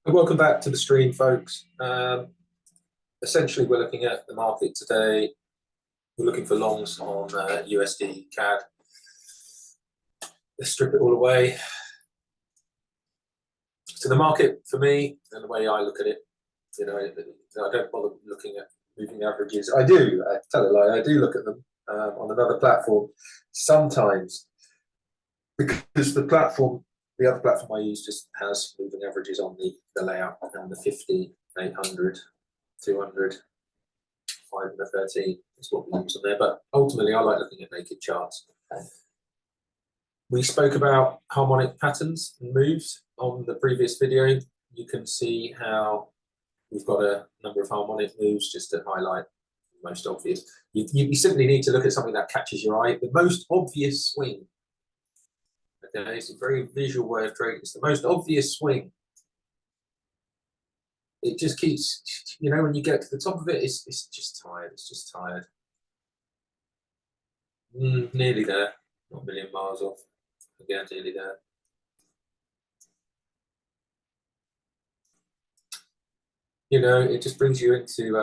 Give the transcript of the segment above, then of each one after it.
Welcome back to the stream, folks. Essentially, we're looking at the market today. We're looking for longs on USD CAD. Let's strip it all away. So the market, for me, and the way I look at it, I don't bother looking at moving averages. I do. I tell a lie. I do look at them on another platform sometimes, because the other platform I use just has moving averages on the layout, and the 50, 800, 200, 5 and the 13 is what we use on there. But ultimately, I like looking at naked charts. We spoke about harmonic patterns and moves on the previous video. You can see how we've got a number of harmonic moves just to highlight the most obvious. You simply need to look at something that catches your eye. The most obvious swing. Okay, it's a very visual way of trading. It's the most obvious swing. It just keeps, when you get to the top of it, it's just tired. It's just tired. Nearly there. Not a million miles off. Again, nearly there. It just brings you into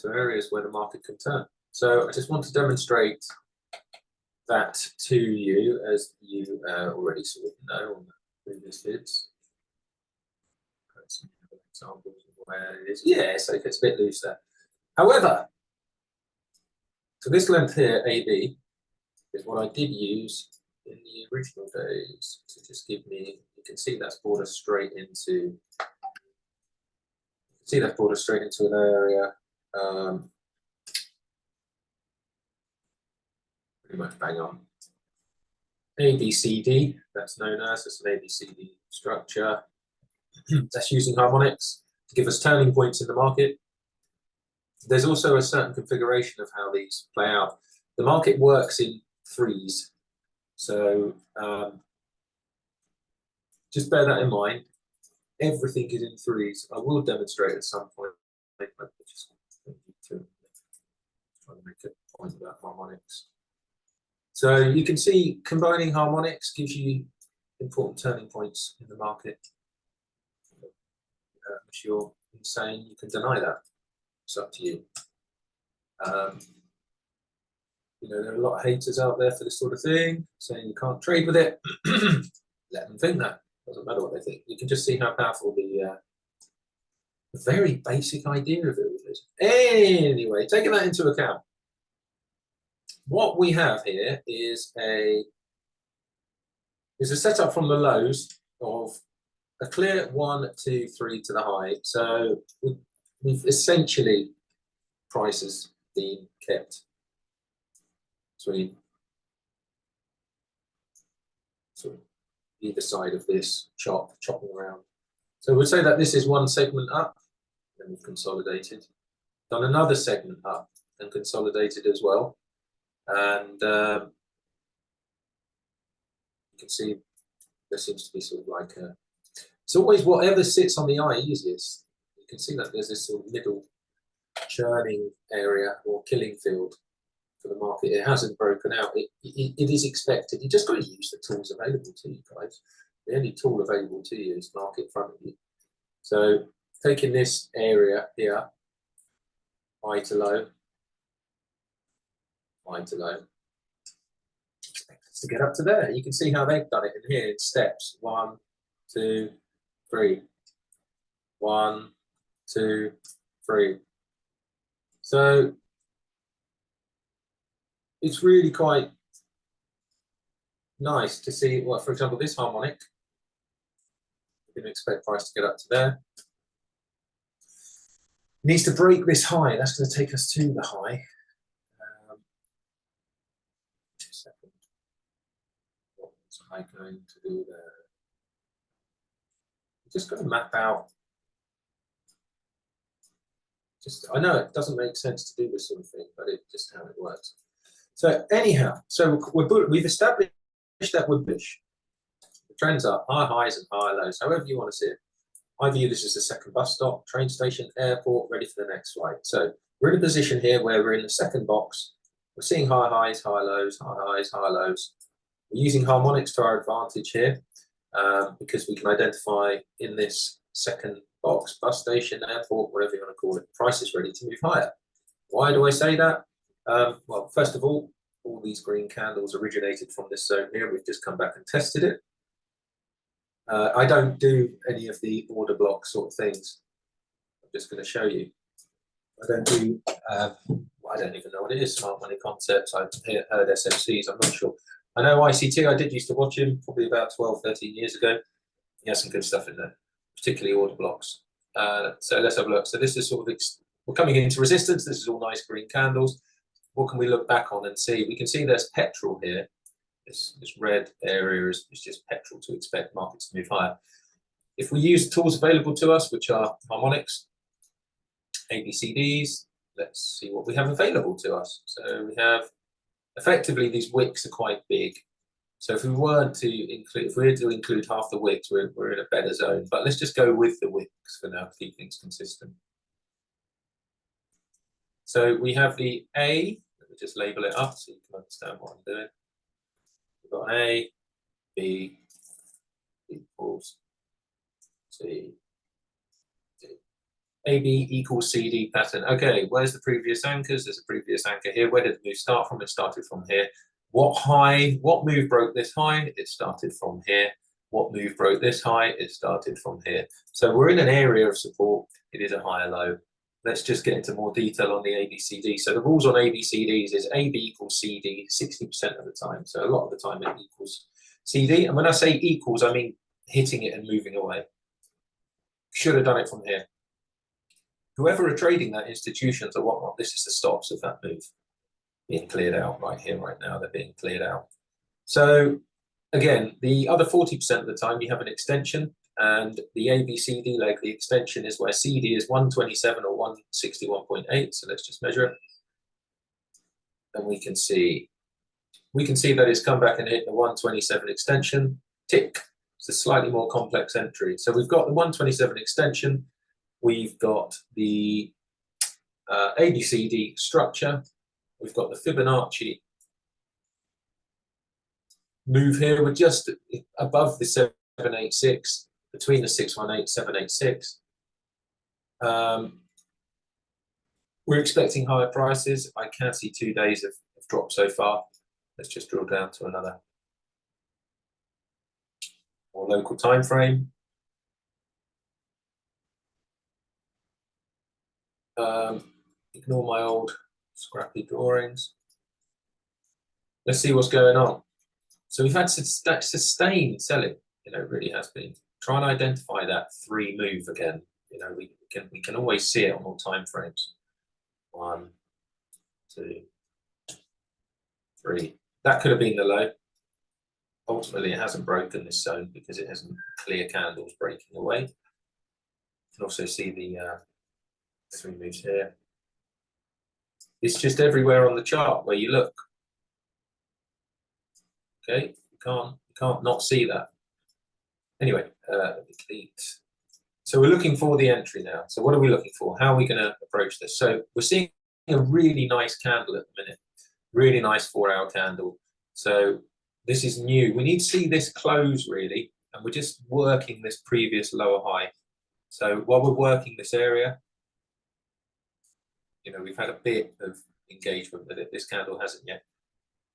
areas where the market can turn. So I just want to demonstrate that to you, as you already sort of know on the previous vids. Some examples of where it is. Yeah, so it's a bit loose there. However, so this length here, AB, is what I did use in the original days to just give me, you can see that's brought us straight into, an area, pretty much bang on. ABCD, that's known as, it's an ABCD structure. That's using harmonics to give us turning points in the market. There's also a certain configuration of how these play out. The market works in threes, so just bear that in mind. Everything is in threes. I will demonstrate at some point. I just trying to make a point about harmonics. So you can see combining harmonics gives you important turning points in the market. If you're insane, you can deny that. It's up to you. There are a lot of haters out there for this sort of thing, saying you can't trade with it. Let them think that. Doesn't matter what they think. You can just see how powerful the very basic idea of it is. Anyway, taking that into account, what we have here is a setup from the lows of a clear 1, 2, 3 to the high. So we've essentially, prices been kept between sort of either side of this chopping around. So we'll say that this is one segment up, and we've consolidated, done another segment up and consolidated as well. And you can see there seems to be sort of like a, it's always whatever sits on the eye easiest. You can see that there's this sort of middle churning area or killing field for the market. It hasn't broken out. It is expected. You just got to use the tools available to you guys. The only tool available to you is market in front of you. So taking this area here, high to low, high to low, expect us to get up to there. You can see how they've done it in here in steps. 1, 2, 3. 1, 2, 3. So it's really quite nice to see, well, for example, this harmonic, you can expect price to get up to there. It needs to break this high. That's going to take us to the high. Just a second. What's high going to do there? I'm just going to map out. I know it doesn't make sense to do this sort of thing, but it's just how it works. So anyhow, we've established that we're bullish. The trends are high highs and high lows, however you want to see it. I view this as a second bus stop, train station, airport, ready for the next flight. So we're in a position here where we're in the second box. We're seeing high highs, high lows, high highs, high lows. We're using harmonics to our advantage here. because we can identify in this second box, bus station, airport, whatever you want to call it, price is ready to move higher. Why do I say that? Well, first of all these green candles originated from this zone here. We've just come back and tested it. I don't do any of the order block sort of things. I'm just going to show you. I don't do, I don't even know what it is, Smart Money Concepts. I've heard SFCs, I'm not sure. I know ICT, I did used to watch him probably about 12, 13 years ago. He has some good stuff in there, particularly order blocks. So let's have a look. So this is sort of, we're coming into resistance. This is all nice green candles. What can we look back on and see? We can see there's petrol here. This red area is just petrol to expect markets to move higher. If we use tools available to us, which are Harmonics, ABCDs, let's see what we have available to us. So we have, effectively, these wicks are quite big. So if we weren't to include, if we were to include half the wicks, we're in a better zone. But let's just go with the wicks for now to keep things consistent. So we have the A, let me just label it up so you can understand what I'm doing. We've got an A, B equals C, D. AB equals CD pattern. Okay, where's the previous anchors? There's a previous anchor here. Where did the move start from? It started from here. What move broke this high? It started from here. What move broke this high? It started from here. So we're in an area of support. It is a higher low. Let's just get into more detail on the ABCD. So the rules on ABCDs is AB equals CD 60% of the time. So a lot of the time it equals CD. And when I say equals, I mean hitting it and moving away. Should have done it from here. Whoever are trading that, institutions or whatnot, this is the stops of that move being cleared out right here, right now. They're being cleared out. So again, the other 40% of the time you have an extension, and the ABCD leg, the extension is where CD is 127 or 161.8. So let's just measure it. And we can see that it's come back and hit the 127 extension. Tick. It's a slightly more complex entry. So we've got the 127 extension. We've got the ABCD structure. We've got the Fibonacci move here. We're just above the 786, between the 618, 786. We're expecting higher prices. I can see 2 days of drop so far. Let's just drill down to another more local time frame. Ignore my old scrappy drawings. Let's see what's going on. So we've had sustained selling, you know, it really has been. Try and identify that 3 move again. You know, we can always see it on all time frames. 1, 2, 3. That could have been the low. Ultimately, it hasn't broken this zone because it hasn't clear candles breaking away. You can also see the 3 moves here. It's just everywhere on the chart where you look. Okay, you can't not see that. Anyway, delete. So we're looking for the entry now. So what are we looking for? How are we going to approach this? So we're seeing a really nice candle at the minute. Really nice 4-hour candle. So this is new. We need to see this close really, and we're just working this previous lower high. So while we're working this area, you know, we've had a bit of engagement with it. This candle hasn't yet.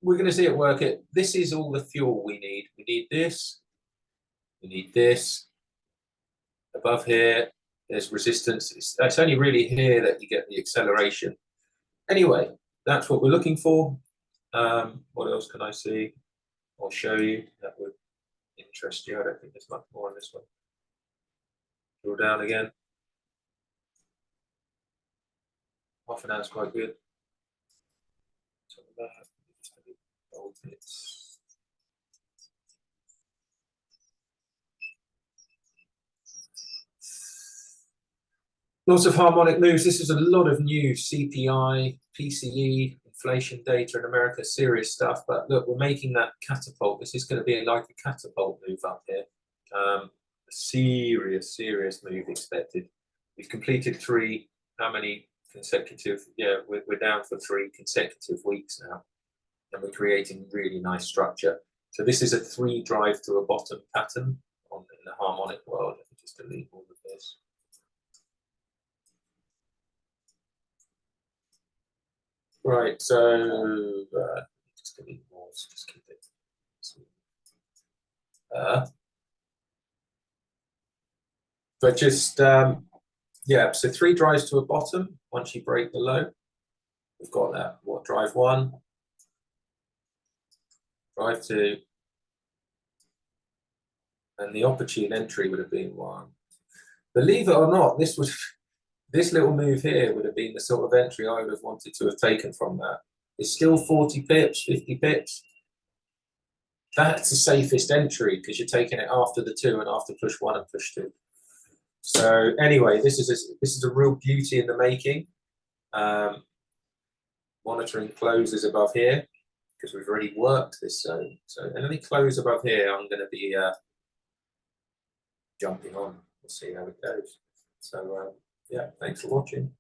We're going to see it work it. This is all the fuel we need. We need this. We need this. Above here, there's resistance. It's only really here that you get the acceleration. Anyway, that's what we're looking for. What else can I see or show you that would interest you? I don't think there's much more on this one. Drill down again. Half an hour's quite good. Lots of harmonic moves. This is a lot of new CPI, PCE, inflation data in America, serious stuff. But look, we're making that catapult. This is going to be like a catapult move up here. A serious move expected. We've completed 3. How many consecutive? Yeah, we're down for 3 consecutive weeks now. And we're creating really nice structure. So this is a 3 drive to a bottom pattern in the harmonic world. Let me just delete all of this. Right, so just delete more, so just keep it. But just, yeah, so 3 drives to a bottom once you break the low. We've got that. What, drive 1, drive 2, and the opportune entry would have been 1. Believe it or not, this little move here would have been the sort of entry I would have wanted to have taken from that. It's still 40 pips, 50 pips. That's the safest entry because you're taking it after the 2 and after push 1 and push 2. So anyway, this is a real beauty in the making. Monitoring closes above here because we've already worked this zone. So any close above here, I'm going to be jumping on. We'll see how it goes. So yeah, thanks for watching.